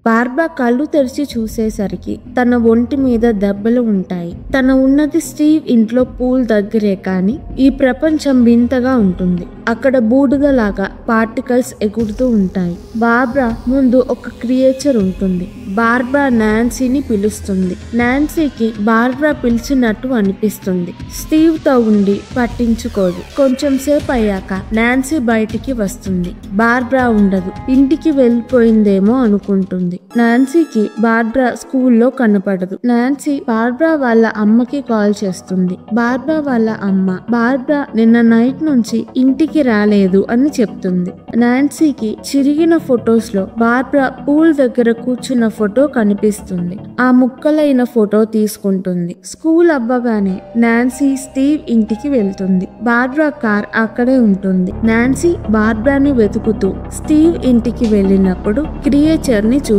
బార్బా కళ్ళు తెరిచి చూసేసరికి తన ఒంటి మీద దెబ్బలు ఉంటాయి. తన ఉన్నది స్టీవ్ ఇంట్లో పూల్ దగ్గరే, కానీ ఈ ప్రపంచం వింతగా ఉంటుంది. అక్కడ బూడిదలాగా పార్టికల్స్ ఎగురుతూ ఉంటాయి. బార్బరా ముందు ఒక క్రియేచర్ ఉంటుంది. బార్బరా నాన్సీని పిలుస్తుంది. నాన్సీకి బార్బరా పిలిచినట్టు అనిపిస్తుంది. స్టీవ్ తో ఉండి పట్టించుకోదు. కొంచెం సేపు అయ్యాక నాన్సీ బయటికి వస్తుంది. బార్బరా ఉండదు. ఇంటికి వెళ్ళిపోయిందేమో అనుకుంటుంది. నాన్సీకి బార్బరా స్కూల్లో కనపడదు. నాన్సీ బార్బరా వాళ్ళ అమ్మకి కాల్ చేస్తుంది. బార్బరా వాళ్ళ అమ్మ బార్బరా నిన్న నైట్ నుంచి ఇంటికి రాలేదు అని చెప్తుంది. నాన్సీకి చిరిగిన ఫొటోస్ లో బార్బరా పూల్ దగ్గర కూర్చున్న ఫోటో కనిపిస్తుంది. ఆ ముక్కలైన ఫోటో తీసుకుంటుంది. స్కూల్ అవ్వగానే నాన్సీ స్టీవ్ ఇంటికి వెళ్తుంది. బార్బరా కార్ అక్కడే ఉంటుంది. నాన్సీ బార్బరాని వెతుకుతూ స్టీవ్ ఇంటికి వెళ్ళినప్పుడు క్రియేచర్ ని చూస్తుంది.